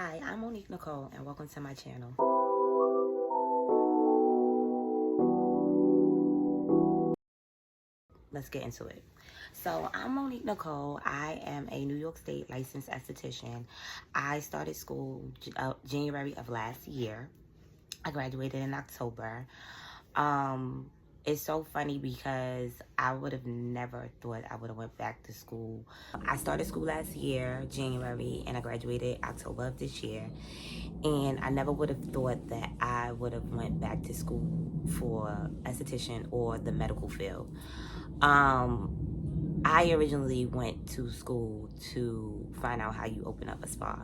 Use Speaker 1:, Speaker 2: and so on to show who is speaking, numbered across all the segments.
Speaker 1: Hi, I'm Monique Nicole, and welcome to my channel. Let's get into it. So, I'm Monique Nicole. I am a New York State licensed esthetician. I started school January of last year. I graduated in October. It's so funny because I would have never thought I would have went back to school. I started school last year, January, and I graduated October of this year. And I never would have thought that I would have went back to school for esthetician or the medical field. I originally went to school to find out how you open up a spa.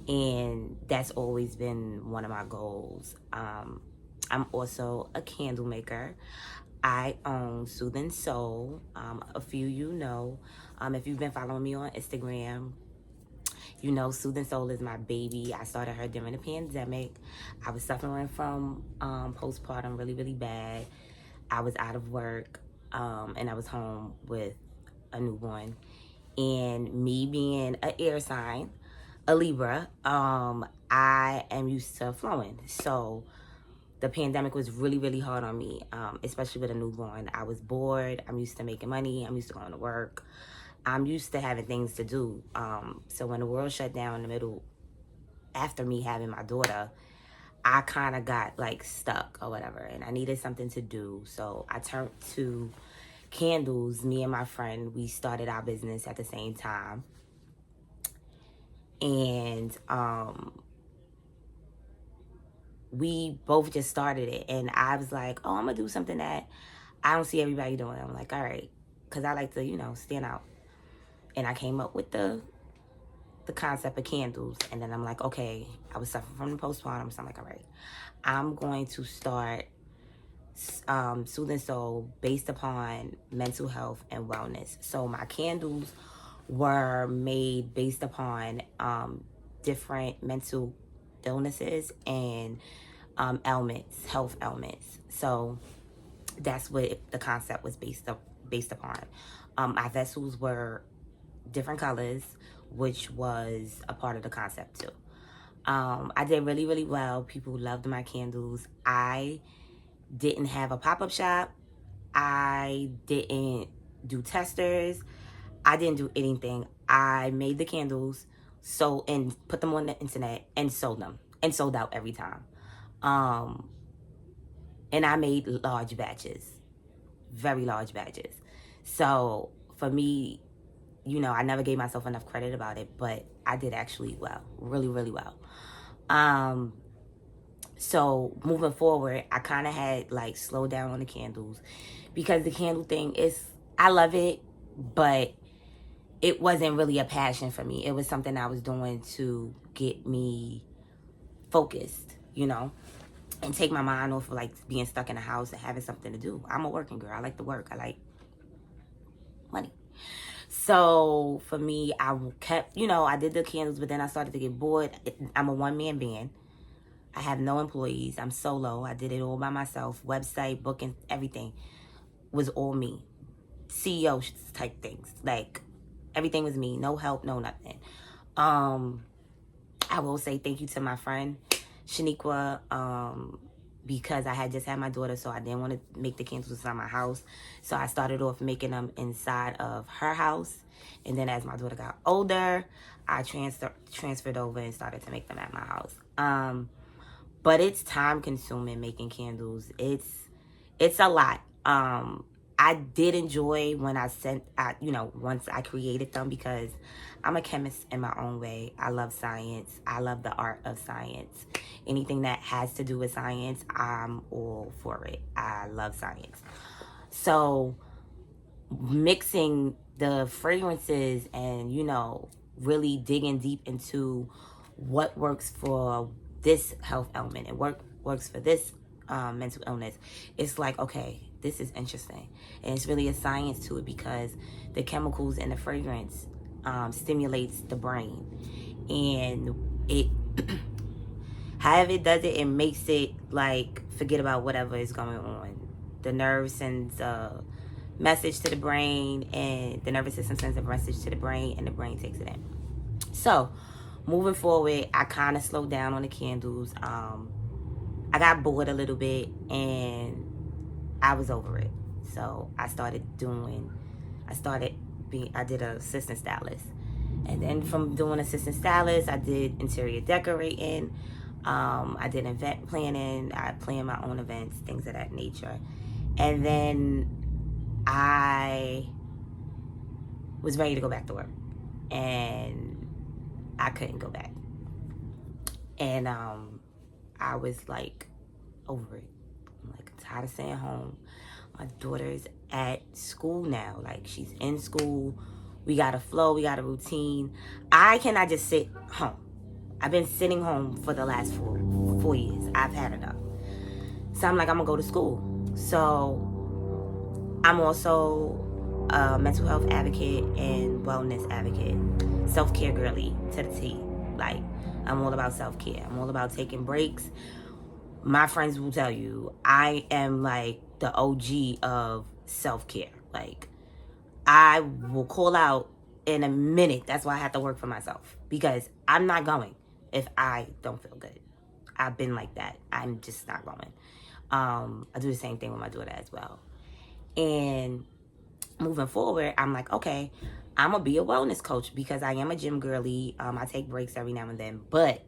Speaker 1: And that's always been one of my goals. I'm also a candle maker. I own Soothing Soul. A few you know. If you've been following me on Instagram, you know Soothing Soul is my baby. I started her during the pandemic. I was suffering from postpartum really, really bad. I was out of work and I was home with a newborn. And me being an air sign, a Libra, I am used to flowing. So the pandemic was really, really hard on me, especially with a newborn. I was bored. I'm used to making money. I'm used to going to work. I'm used to having things to do. So when the world shut down in the middle, after me having my daughter, I kind of got like stuck or whatever, and I needed something to do. So I turned to candles. Me and my friend, we started our business at the same time. And we both just started it, and I was like, oh, I'm gonna do something that I don't see everybody doing. I'm like, all right, because I like to, stand out. And I came up with the concept of candles, and then I'm like, okay, I was suffering from the postpartum, so I'm like, all right, I'm going to start Soothing Soul based upon mental health and wellness. So my candles were made based upon different mental illnesses and ailments, health ailments. So that's what the concept was based upon. My vessels were different colors, which was a part of the concept too. I did really, really well. People loved my candles. I didn't have a pop-up shop. I didn't do testers. I didn't do anything. I made the candles, and put them on the internet and sold them, and sold out every time. And I made large batches, very large batches. So for me, I never gave myself enough credit about it, but I did actually well, really, really well. So moving forward, I kind of had like slowed down on the candles because the candle thing I love it, but it wasn't really a passion for me. It was something I was doing to get me focused, and take my mind off of like being stuck in the house and having something to do. I'm a working girl. I like to work. I like money. So for me, I kept, I did the candles, but then I started to get bored. I'm a one-man band. I have no employees. I'm solo. I did it all by myself. Website, booking, everything was all me. CEO type things. Like, everything was me. No help, no nothing. I will say thank you to my friend, Shaniqua, because I had just had my daughter, so I didn't want to make the candles inside my house. So I started off making them inside of her house. And then as my daughter got older, I transferred over and started to make them at my house. But it's time consuming making candles. It's a lot. I did enjoy when once I created them, because I'm a chemist in my own way. I love science. I love the art of science. Anything that has to do with science, I'm all for it. I love science. So mixing the fragrances and, really digging deep into what works for this health element and works for this mental illness, it's like, okay, this is interesting. And it's really a science to it, because the chemicals in the fragrance stimulates the brain, and it however it does it, it makes it like forget about whatever is going on. The nerve sends a message to the brain, and the nervous system sends a message to the brain, and the brain takes it in. So moving forward, I kind of slowed down on the candles. I got bored a little bit and I was over it. So I did an assistant stylist. And then from doing assistant stylist, I did interior decorating. I did event planning. I planned my own events, things of that nature. And then I was ready to go back to work. And I couldn't go back. And I was like over it. I'm like, I'm tired of staying home. My daughter's at school now. Like, she's in school. We got a flow. We got a routine. I cannot just sit home. I've been sitting home for the last 4 years. I've had enough. So I'm like, I'm going to go to school. So I'm also a mental health advocate and wellness advocate. Self-care girly to the T. Like, I'm all about self-care. I'm all about taking breaks. My friends will tell you, I am like the OG of self-care. Like, I will call out in a minute. That's why I have to work for myself. Because I'm not going if I don't feel good. I've been like that. I'm just not going. I do the same thing with my daughter as well. And moving forward, I'm like, okay, I'm going to be a wellness coach because I am a gym girly. I take breaks every now and then. But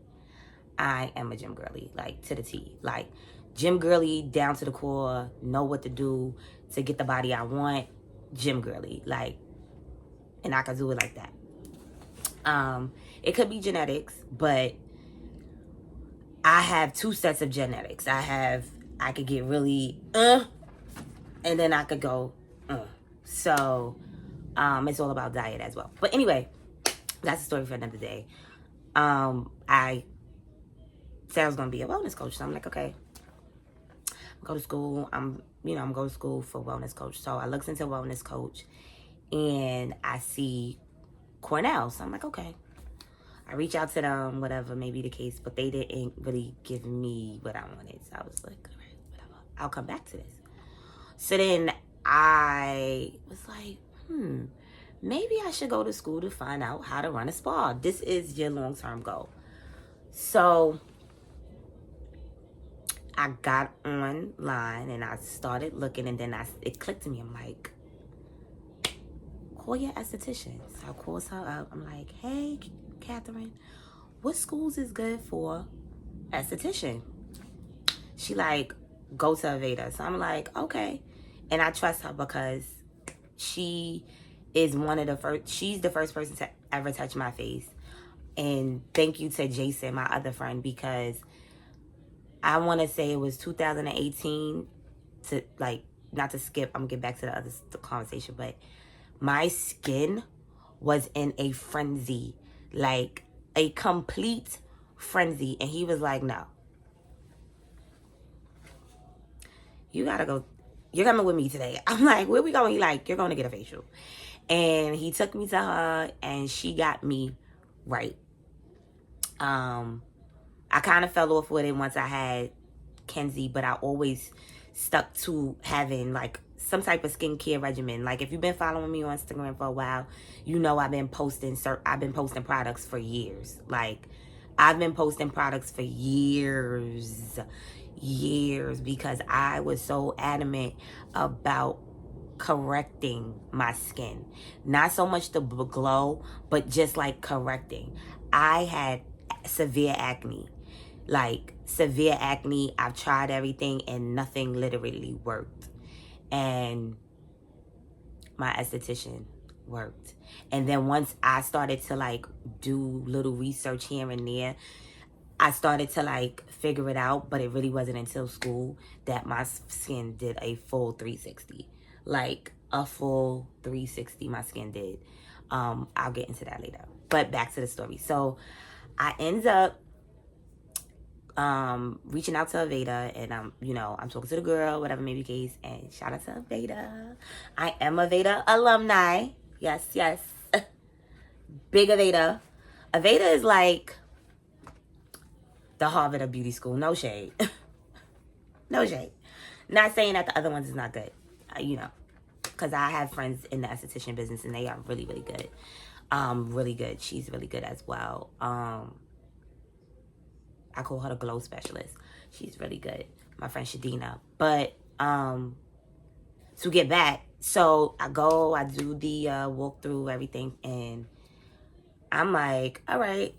Speaker 1: I am a gym girly, like, to the T. Like, gym girly down to the core, know what to do to get the body I want. Gym girly, like, and I can do it like that. It could be genetics, but I have 2 sets of genetics. I could get really, and then I could go, So, it's all about diet as well. But anyway, that's a story for another day. I said I was going to be a wellness coach. So I'm like, okay, go to school. I'm going to school for wellness coach. So I looked into wellness coach and I see Cornell. So I'm like, okay. I reach out to them, whatever may be the case, but they didn't really give me what I wanted. So I was like, all right, whatever. I'll come back to this. So then I was like, maybe I should go to school to find out how to run a spa. This is your long-term goal. So I got online and I started looking, and then it clicked to me. I'm like, call your esthetician. So I called her up. I'm like, hey, Catherine, what schools is good for esthetician? She like, go to Aveda. So I'm like, okay. And I trust her because she is she's the first person to ever touch my face. And thank you to Jason, my other friend, because I want to say it was 2018 to, like, not to skip, I'm going to get back to the conversation, but my skin was in a frenzy, like a complete frenzy. And he was like, no, you got to go. You're coming with me today. I'm like, where we going? He like, you're going to get a facial. And he took me to her and she got me right. I kind of fell off with it once I had Kenzie, but I always stuck to having like some type of skincare regimen. Like, if you've been following me on Instagram for a while, you know I've been posting products for years. Like, I've been posting products for years because I was so adamant about correcting my skin. Not so much the glow, but just like correcting. I had severe acne. Like, severe acne. I've tried everything and nothing literally worked. And my esthetician worked. And then once I started to like do little research here and there, I started to like figure it out, but it really wasn't until school that my skin did a full 360. Like, a full 360 my skin did. I'll get into that later. But back to the story. So I end up reaching out to Aveda, and I'm talking to the girl, whatever may be the case, and shout out to Aveda. I am Aveda alumni. Yes. Big Aveda. Aveda is like the Harvard of beauty school. No shade. No shade. Not saying that the other ones is not good. Because I have friends in the esthetician business and they are really, really good. Really good. She's really good as well. I call her the glow specialist. She's really good. My friend Shadina. But to get back, so I do the walkthrough, everything, and I'm like, all right,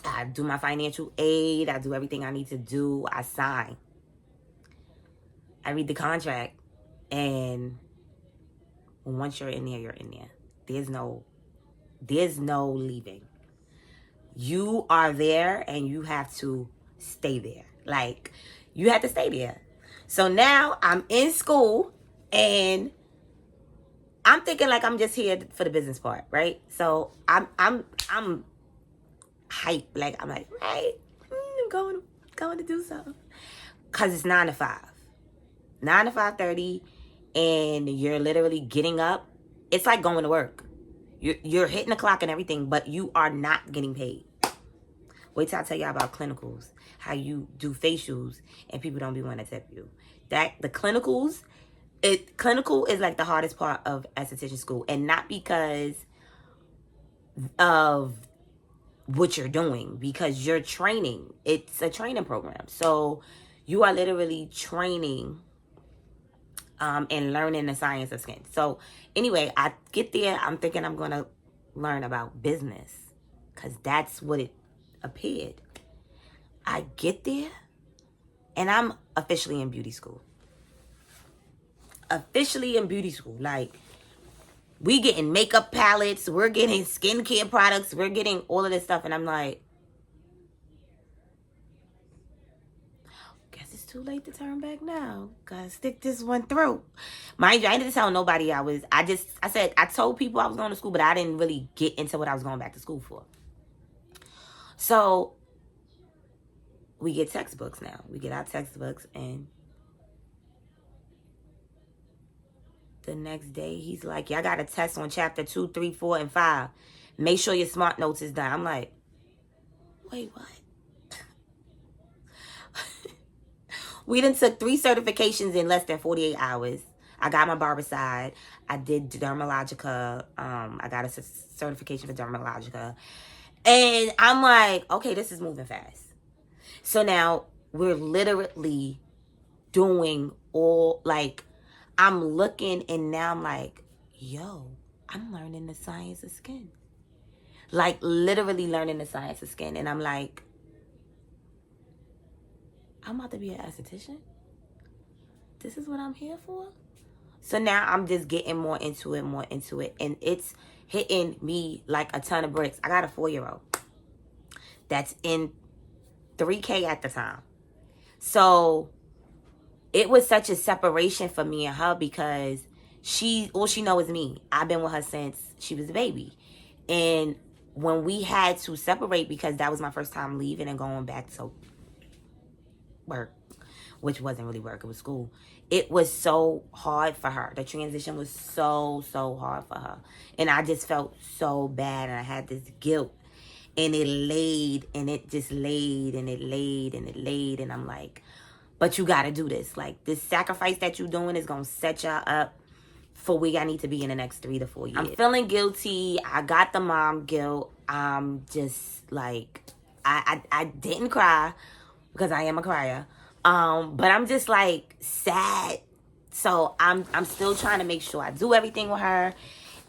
Speaker 1: I do my financial aid, I do everything I need to do, I sign. I read the contract, and once you're in there, you're in there. There's no leaving. You are there and you have to stay there. Like, you have to stay there. So now I'm in school and I'm thinking like I'm just here for the business part, right? So I'm hyped. Like, I'm like, right, I'm going to do something. Cause it's 9 to 5. 9 to 5:30, and you're literally getting up. It's like going to work. You're hitting the clock and everything, but you are not getting paid. Wait till I tell y'all about clinicals. How you do facials and people don't be wanting to tip you. The clinicals, clinical is like the hardest part of esthetician school, and not because of what you're doing, because you're training. It's a training program, so you are literally training and learning the science of skin. So anyway, I get there, I'm thinking I'm gonna learn about business, because that's what it appeared. I get there and I'm officially in beauty school. Like, we getting makeup palettes, we're getting skincare products, we're getting all of this stuff, and I'm like, guess it's too late to turn back now. Gotta stick this one through. Mind you, I didn't tell nobody I told people I was going to school, but I didn't really get into what I was going back to school for. So we get textbooks now. We get our textbooks, and the next day he's like, y'all got a test on chapter 2, 3, 4, and 5. Make sure your smart notes is done. I'm like, wait, what? We done took 3 certifications in less than 48 hours. I got my Barbicide. I did Dermalogica. I got a certification for Dermalogica. And I'm like, okay, this is moving fast. So now we're literally doing all, like, I'm looking, and now I'm like, yo, I'm learning the science of skin. Like, literally learning the science of skin. And I'm like, I'm about to be an esthetician? This is what I'm here for? So now I'm just getting more into it. And it's hitting me like a ton of bricks. I got a 4-year-old that's in 3K at the time. So it was such a separation for me and her, because all she knows is me. I've been with her since she was a baby. And when we had to separate, because that was my first time leaving and going back to work, which wasn't really work, it was school. It was so hard for her. The transition was so hard for her. And I just felt so bad, and I had this guilt. And it laid, and it just laid, and it laid, and it laid. And I'm like, but you got to do this. Like, this sacrifice that you're doing is going to set y'all up for where y'all need to be in the next 3 to 4 years. I'm feeling guilty. I got the mom guilt. I'm just like, I didn't cry, because I am a crier. But I'm just like sad. So I'm still trying to make sure I do everything with her.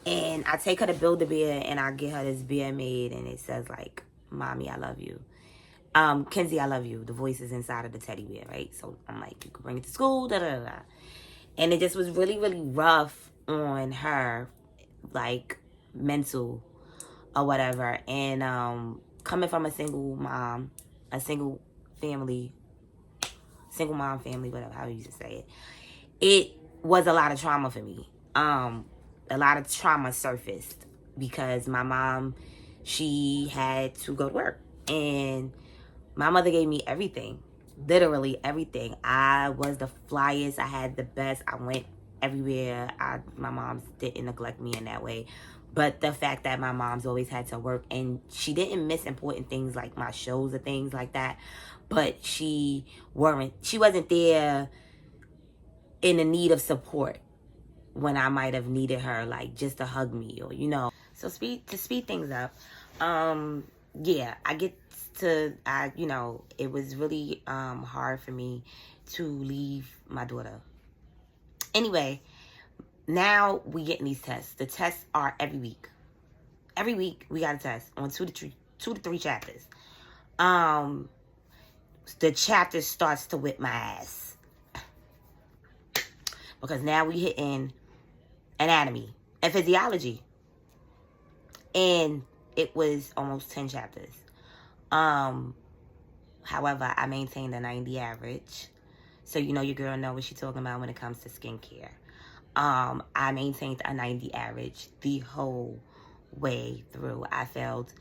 Speaker 1: And I take her to Build-A-Bear, and I get her this bear made, and it says like, Mommy, I love you. Kenzie, I love you. The voice is inside of the teddy bear, right? So I'm like, you can bring it to school, da da da. And it just was really rough on her, like, mental or whatever. And coming from a single mom family, whatever, how you used to say it, it was a lot of trauma for me. A lot of trauma surfaced because my mom, she had to go to work, and my mother gave me everything, literally everything. I was the flyest. I had the best. I went everywhere. My mom didn't neglect me in that way. But the fact that my mom's always had to work, and she didn't miss important things like my shows or things like that, but she wasn't there in the need of support when I might have needed her, like, just to hug me, or, So to speed things up, yeah, it was really hard for me to leave my daughter. Anyway, now we getting these tests. The tests are every week. Every week we got a test on two to three chapters. The chapter starts to whip my ass because now we hitting anatomy and physiology, and it was almost 10 chapters. However, I maintained a 90 average, so you know your girl know what she's talking about when it comes to skincare. I maintained a 90 average the whole way through. I failed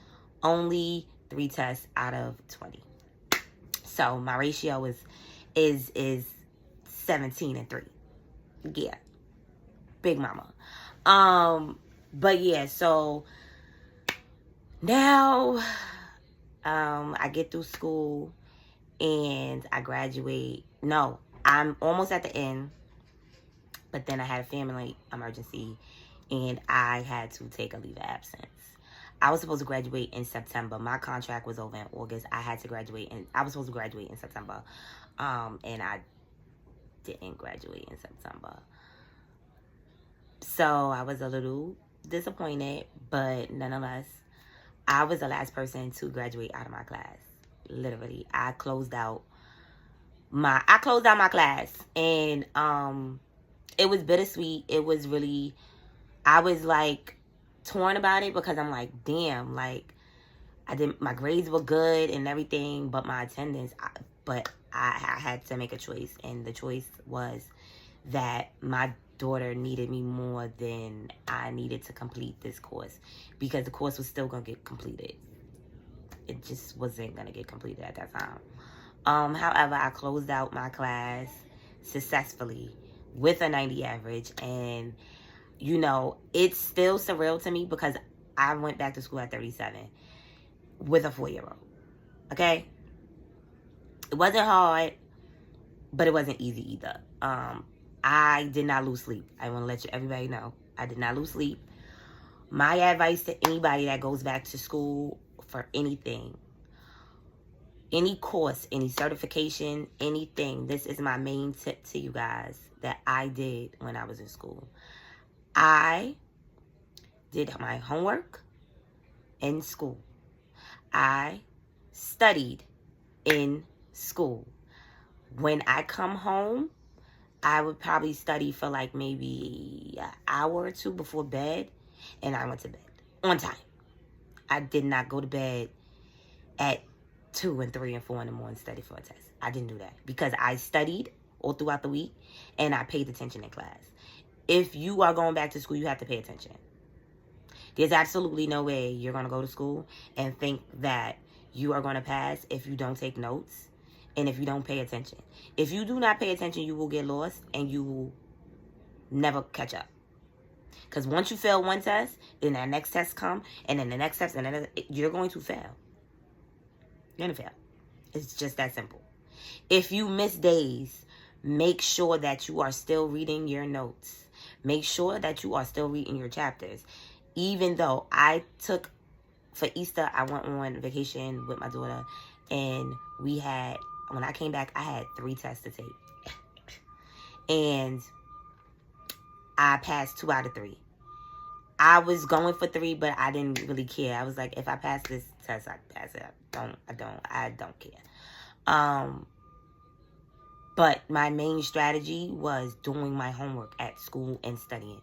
Speaker 1: only 3 tests out of 20. So my ratio is 17-3. Yeah. Big mama. But yeah, so now I get through school and I graduate. No, I'm almost at the end. But then I had a family emergency and I had to take a leave of absence. I was supposed to graduate in September. My contract was over in August. I was supposed to graduate in September. And I didn't graduate in September. So I was a little disappointed, but nonetheless, I was the last person to graduate out of my class. Literally, I closed out my class, and it was bittersweet. It was really, I was like torn about it because I'm like, damn, like my grades were good and everything, but my attendance, I had to make a choice, and the choice was that my daughter needed me more than I needed to complete this course, because the course was still gonna get completed. It just wasn't gonna get completed at that time. However, I closed out my class successfully with a 90 average, and you know, it's still surreal to me because I went back to school at 37 with a 4-year-old. Okay? It wasn't hard, but it wasn't easy either. I did not lose sleep. I want to let everybody know. I did not lose sleep. My advice to anybody that goes back to school for anything, any course, any certification, anything, this is my main tip to you guys that I did when I was in school. I did my homework in school. I studied in school. When I come home, I would probably study for like maybe an hour or two before bed, and I went to bed on time. I did not go to bed at 2 and 3 and 4 in the morning study for a test. I didn't do that because I studied all throughout the week and I paid attention in class. If you are going back to school, you have to pay attention. There's absolutely no way you're going to go to school and think that you are going to pass if you don't take notes and if you don't pay attention. If you do not pay attention, you will get lost and you will never catch up. Because once you fail one test, then that next test come, and then the next test, and then you're going to fail. You're going to fail. It's just that simple. If you miss days, make sure that you are still reading your notes. Make sure that you are still reading your chapters. Even though for Easter, I went on vacation with my daughter, and when I came back, I had 3 tests to take. And I passed 2 out of 3. I was going for 3, but I didn't really care. I was like, if I pass this test, I pass it. I don't care. But my main strategy was doing my homework at school and studying.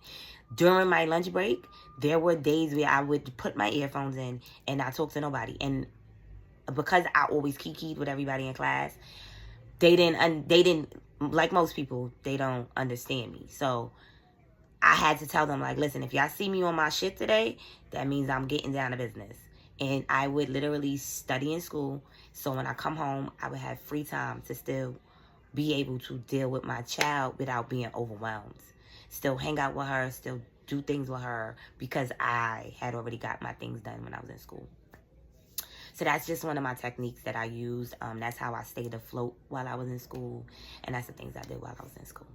Speaker 1: During my lunch break, there were days where I would put my earphones in and not talk to nobody. And because I always kikied with everybody in class, they didn't, like most people, they don't understand me. So I had to tell them, like, listen, if y'all see me on my shit today, that means I'm getting down to business. And I would literally study in school. So when I come home, I would have free time to still be able to deal with my child without being overwhelmed. Still hang out with her, still do things with her, because I had already got my things done when I was in school. So that's just one of my techniques that I used. That's how I stayed afloat while I was in school. And that's the things I did while I was in school.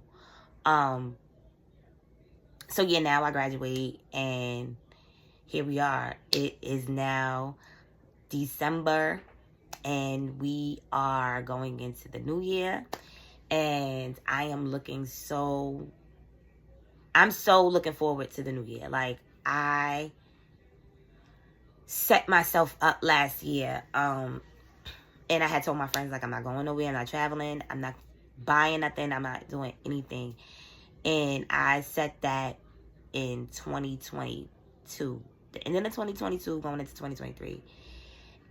Speaker 1: So yeah, now I graduate, and here we are. It is now December, and we are going into the new year. And I'm so looking forward to the new year. Like, I set myself up last year. And I had told my friends, like, I'm not going nowhere. I'm not traveling. I'm not buying nothing. I'm not doing anything. And I set that in 2022. The end of 2022, going into 2023.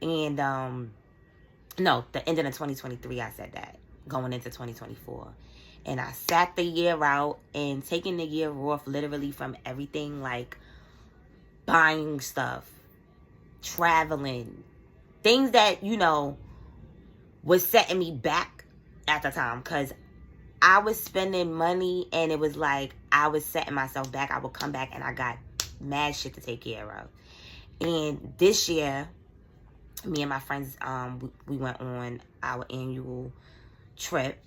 Speaker 1: And, no, the end of 2023, I said that. Going into 2024. And I sat the year out and taking the year off literally from everything, like buying stuff, traveling, things that, you know, was setting me back at the time. Because I was spending money and it was like I was setting myself back. I would come back and I got mad shit to take care of. And this year, me and my friends, we went on our annual trip.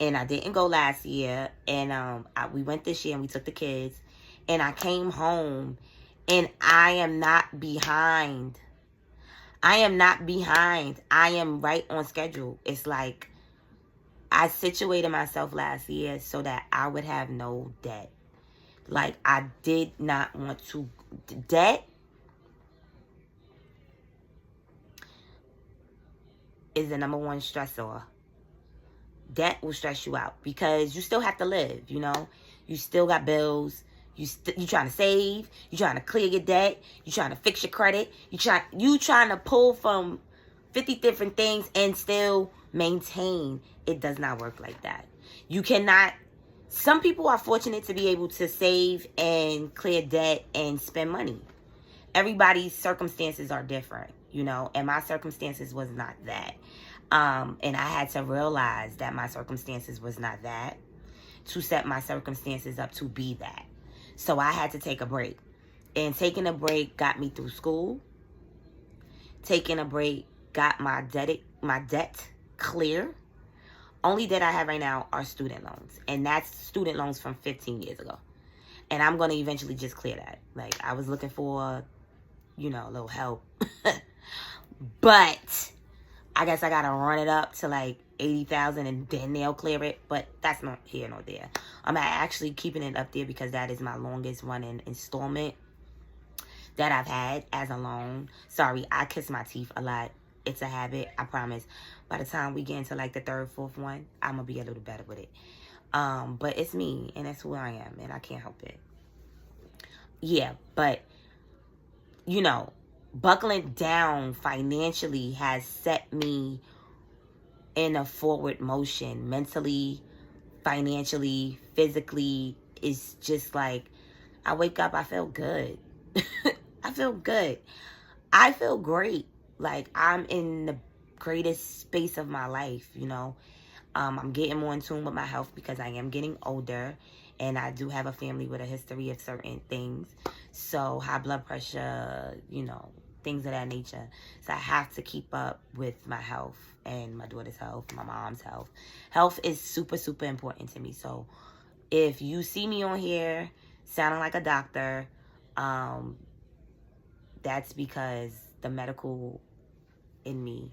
Speaker 1: And I didn't go last year. And we went this year and we took the kids. And I came home and I am not behind. I am not behind. I am right on schedule. It's like I situated myself last year so that I would have no debt. Like, I did not want to. Debt is the number one stressor. Debt will stress you out because you still have to live, you know. You still got bills. You trying to save. You trying to clear your debt. You trying to fix your credit. You trying to pull from 50 different things and still maintain. It does not work like that. You cannot. Some people are fortunate to be able to save and clear debt and spend money. Everybody's circumstances are different, you know, and my circumstances was not that. And I had to realize that my circumstances was not that, to set my circumstances up to be that. So I had to take a break. And taking a break got me through school. Taking a break got my debt clear. Only debt I have right now are student loans. And that's student loans from 15 years ago. And I'm going to eventually just clear that. Like, I was looking for, you know, a little help. But I guess I got to run it up to like 80,000 and then they'll clear it. But that's not here nor there. I'm actually keeping it up there because that is my longest running installment that I've had as a loan. Sorry, I kiss my teeth a lot. It's a habit, I promise. By the time we get into like the third, fourth one, I'm going to be a little better with it. But it's me and that's who I am and I can't help it. Yeah, but, you know, buckling down financially has set me in a forward motion mentally, financially, physically. It's just like I wake up, I feel good. I feel good. I feel great. Like I'm in the greatest space of my life, you know. I'm getting more in tune with my health because I am getting older and I do have a family with a history of certain things. So high blood pressure, you know, things of that nature. So I have to keep up with my health and my daughter's health, my mom's health. Health is super, super important to me. So if you see me on here sounding like a doctor, that's because the medical in me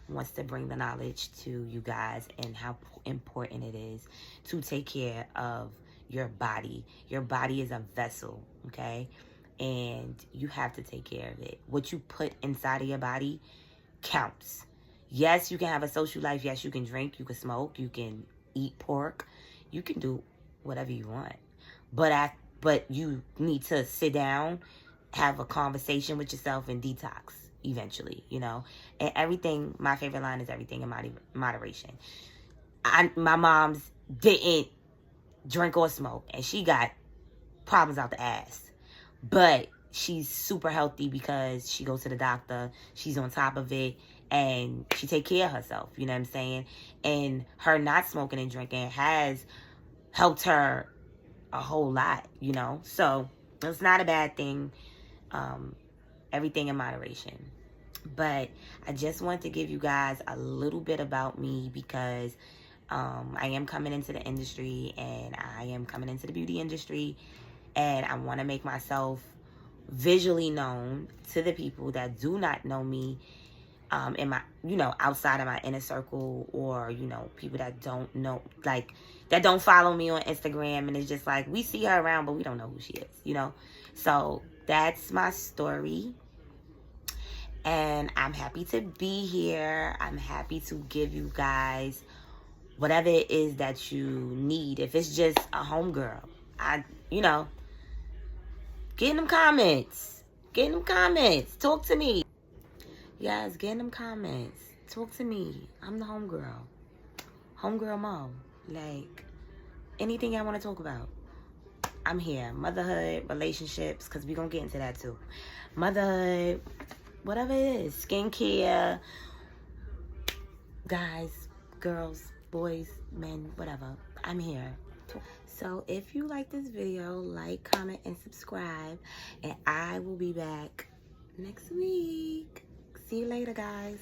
Speaker 1: wants to bring the knowledge to you guys and how important it is to take care of your body. Your body is a vessel, okay? And you have to take care of it. What you put inside of your body counts. Yes, you can have a social life. Yes, you can drink. You can smoke. You can eat pork. You can do whatever you want. But you need to sit down, have a conversation with yourself, and detox eventually, you know. And everything, my favorite line is everything in moderation. My mom's didn't drink or smoke, and she got problems out the ass. But she's super healthy because she goes to the doctor, she's on top of it, and she take care of herself, you know what I'm saying? And her not smoking and drinking has helped her a whole lot, you know? So it's not a bad thing. Everything in moderation. But I just want to give you guys a little bit about me because I am coming into the industry and I am coming into the beauty industry and I want to make myself visually known to the people that do not know me, in my, outside of my inner circle, or, people that don't know, like, that don't follow me on Instagram, and it's just like, we see her around, but we don't know who she is, So that's my story. And I'm happy to be here. I'm happy to give you guys whatever it is that you need. If it's just a homegirl, get in them comments. Get in them comments. Talk to me. Yes, get in them comments. Talk to me. I'm the homegirl. Homegirl Mo. Like, anything I want to talk about, I'm here. Motherhood, relationships, because we're going to get into that too. Motherhood, whatever it is. Skincare, guys, girls, boys, men, whatever. I'm here. So if you like this video, like, comment, and subscribe. And I will be back next week. See you later, guys.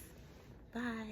Speaker 1: Bye.